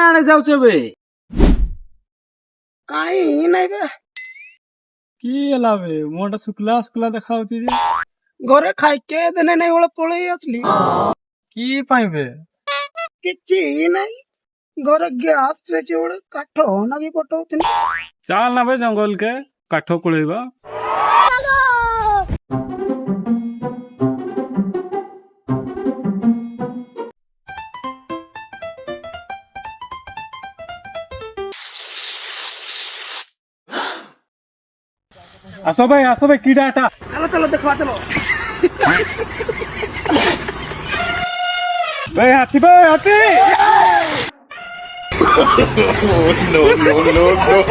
आड़े जाऊचे बे कहीं नहीं बे की ହେଲା बे मोटा सुखला सुखला देखाउची जे घरे खाई के देने नहीं वाला पड़े असली की पाई बे किछि नहीं घरे गैस से जोड़े काठ होना की पटौती चाल ना बे जंगल के काठ कुलेबा आसो भाई कीड़ा आटा चलो चलो देखवा चलो भाई हाथी no, no, no, no.